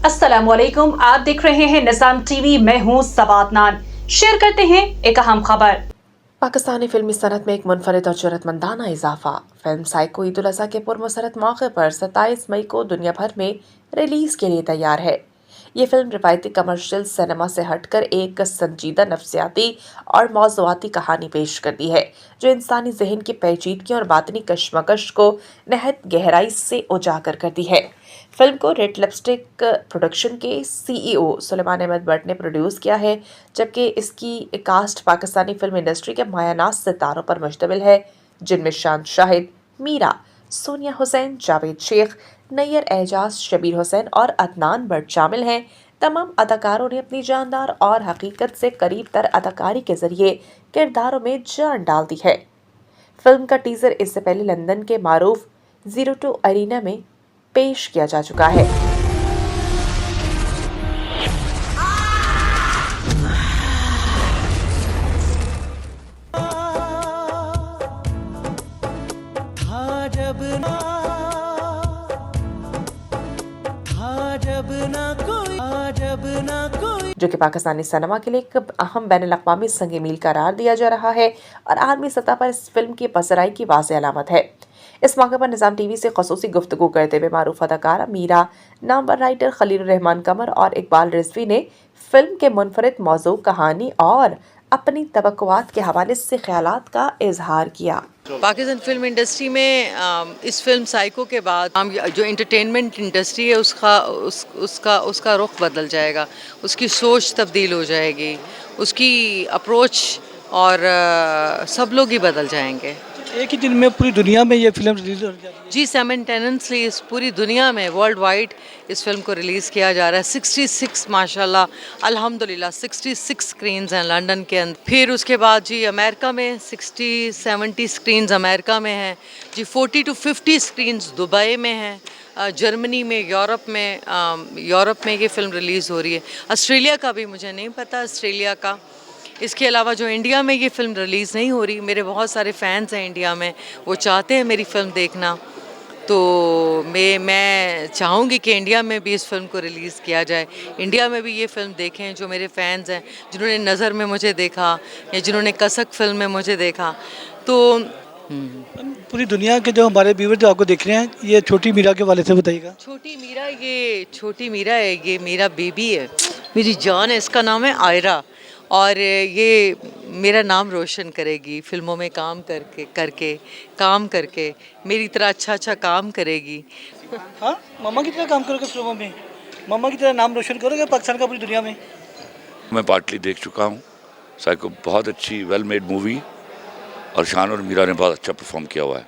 अस्सलामुअलैकुम, आप देख रहे हैं निज़ाम टीवी। मैं हूं सबात नान। शेयर करते हैं एक अहम खबर। पाकिस्तानी फिल्मी सनत में एक मुनफरिद और जरूरतमंदाना इजाफा। फिल्म साइको ईद उल अज़हा के पुरमसरत मौके पर 27 मई को दुनिया भर में रिलीज के लिए तैयार है। ये फिल्म रिवायती कमर्शियल सिनेमा से हटकर एक संजीदा नफ्सियाती और मौज़ूआती कहानी पेश करती है, जो इंसानी जहन की पेचीदगी और बातनी कशमकश को नहायत गहराई से उजागर करती है। फिल्म को रेड लिपस्टिक प्रोडक्शन के सीईओ सुलेमान अहमद भट्ट ने प्रोड्यूस किया है, जबकि इसकी कास्ट पाकिस्तानी फिल्म इंडस्ट्री के मायानाज सितारों पर मुश्तमिल है, जिनमें शान शाहिद, मीरा, सोनिया हुसैन, जावेद शेख, नैयर एजाज, शबीर हुसैन और अदनान भट्ट शामिल हैं। तमाम अदाकारों ने अपनी जानदार और हकीकत से करीब तर अदाकारी के जरिए किरदारों में जान डाल दी है। फिल्म का टीजर इससे पहले लंदन के मारूफ 02 अरीना में पेश किया जा चुका है। जो कि पाकिस्तानी सिनेमा के लिए एक अहम बैनुल-अक़वामी संग मील करार दिया जा रहा है और आलमी सतह पर इस फिल्म की पसराई की वाज़ेह अलामत है। इस मौके पर निज़ाम टीवी से ख़ुसूसी गुफ्तगू करते हुए मारूफ अदाकारा मीरा, नामवर राइटर खलील रहमान कमर और इकबाल रिजवी ने फिल्म के मुनफरिद मौज़ू, कहानी और अपनी तवक्कुआत के हवाले से ख़यालात का इजहार किया। पाकिस्तान फिल्म इंडस्ट्री में इस फिल्म साइको के बाद जो एंटरटेनमेंट इंडस्ट्री है उसका रुख बदल जाएगा, उसकी सोच तब्दील हो जाएगी, उसकी अप्रोच और सब लोग ही बदल जाएंगे। एक ही दिन में पूरी दुनिया में ये फिल्म रिलीज हो जाती है? जी, साइमल्टेनियसली इस पूरी दुनिया में वर्ल्ड वाइड इस फिल्म को रिलीज़ किया जा रहा है। 66 माशाल्लाह अल्हम्दुलिल्लाह 66 स्क्रीन्स हैं लंदन के अंदर। फिर उसके बाद जी अमेरिका में 60-70 स्क्रीन्स अमेरिका में हैं जी, 40 to 50 स्क्रीन्स दुबई में हैं, जर्मनी में, यूरोप में ये फ़िल्म रिलीज़ हो रही है। ऑस्ट्रेलिया का भी मुझे नहीं पता, ऑस्ट्रेलिया का। इसके अलावा जो इंडिया में ये फ़िल्म रिलीज़ नहीं हो रही, मेरे बहुत सारे फ़ैन्स हैं इंडिया में, वो चाहते हैं मेरी फ़िल्म देखना, तो मैं चाहूँगी कि इंडिया में भी इस फिल्म को रिलीज़ किया जाए, इंडिया में भी ये फ़िल्म देखें जो मेरे फ़ैन्स हैं, जिन्होंने नज़र में मुझे देखा या जिन्होंने कसक फ़िल्म में मुझे देखा। तो पूरी दुनिया के जो हमारे व्यूअर जो आपको देख रहे हैं, ये छोटी मीरा के वाले से बताइएगा। छोटी मीरा है, ये मेरा बेबी है, मेरी जान है, इसका नाम है आयरा, और ये मेरा नाम रोशन करेगी फिल्मों में काम करके मेरी तरह अच्छा काम करेगी। हाँ, मम्मा की तरह काम करोगे फिल्मों में, मम्मा की तरह नाम रोशन करोगे पाकिस्तान का पूरी दुनिया में। मैं पार्टली देख चुका हूँ साइको, बहुत अच्छी वेल मेड मूवी, और शान और मीरा ने बहुत अच्छा परफॉर्म किया हुआ है।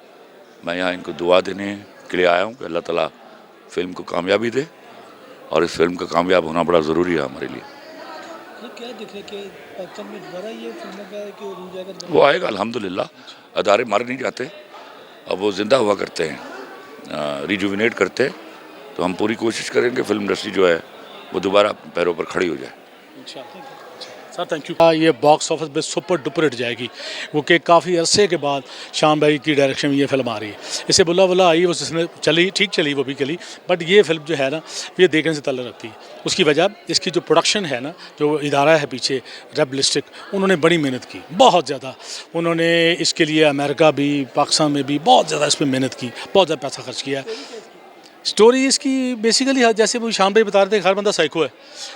मैं यहाँ इनको दुआ देने के लिए आया हूँ कि अल्लाह ताला फिल्म को कामयाबी दे, और इस फिल्म का कामयाब होना बड़ा ज़रूरी है हमारे लिए। क्या देख रहे कि पाकिस्तान में दोबारा ये फिल्मों का कि जाएगा? वो आएगा अल्हम्दुलिल्लाह। अदारे मारे नहीं जाते, अब वो ज़िंदा हुआ करते हैं, रिजुविनेट करते हैं, तो हम पूरी कोशिश करेंगे फिल्म इंडस्ट्री जो है वो दोबारा पैरों पर खड़ी हो जाए। Sir thank you. ये बॉक्स ऑफिस पे सुपर डुपर हिट जाएगी, वो कि काफ़ी अरसे के बाद शान भाई की डायरेक्शन में ये फिल्म आ रही है। इसे बुला बुला आई, वो जिसने चली ठीक चली, वो भी चली, बट ये फिल्म जो है ना, ये देखने से तल्लुक़ रखती है। उसकी वजह इसकी जो प्रोडक्शन है ना, जो इदारा है पीछे रेड लिपस्टिक, उन्होंने बड़ी मेहनत की, बहुत ज़्यादा। उन्होंने इसके लिए अमेरिका भी, पाकिस्तान में भी बहुत ज़्यादा इस पर मेहनत की, बहुत ज़्यादा पैसा खर्च किया। स्टोरी इसकी बेसिकली जैसे वो शाम भाई बता रहे थे, हर बंदा साइको है,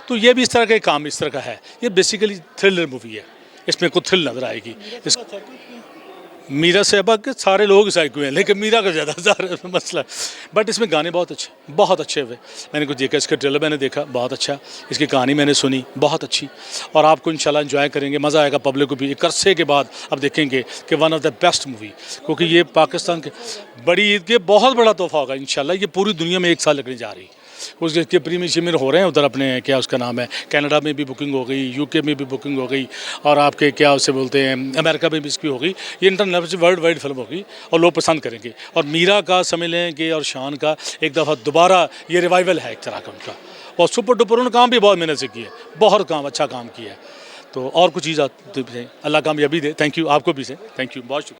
तो ये भी इस तरह का एक काम इस तरह का है। ये बेसिकली थ्रिलर मूवी है, इसमें कुछ थ्रिल नज़र आएगी। इस मीरा साहबा के सारे लोग साइको हैं, लेकिन मीरा का ज़्यादा मसला। बट इसमें गाने बहुत अच्छे हुए। मैंने कुछ देखा, इसका ट्रेलर मैंने देखा, बहुत अच्छा। इसकी कहानी मैंने सुनी, बहुत अच्छी, और आपको इंशाल्लाह एंजॉय करेंगे, मज़ा आएगा। पब्लिक को भी एक अरसे के बाद अब देखेंगे कि one of the best movie, क्योंकि ये पाकिस्तान के बड़ी ईद के बहुत बड़ा तोहफा होगा इंशाल्लाह। ये पूरी दुनिया में एक साल लगने जा रही है। उसके प्रीमियर हो रहे हैं उधर अपने, क्या उसका नाम है, कनाडा में भी बुकिंग हो गई, यूके में भी बुकिंग हो गई, और आपके क्या उसे बोलते हैं अमेरिका में भी इसकी हो गई। ये इंटरनेशनल वर्ल्ड वाइड फिल्म होगी और लोग पसंद करेंगे। और मीरा का समझ लें कि, और शान का एक दफ़ा दोबारा ये रिवाइवल है एक तरह का उनका, और सुपर डुपर उन्होंने काम भी बहुत मेहनत से किया है, बहुत काम अच्छा काम किया है। तो और कुछ चीज़ अल्लाह कामयाबी दे। थैंक यू, आपको भी से थैंक यू, बहुत शुक्रिया।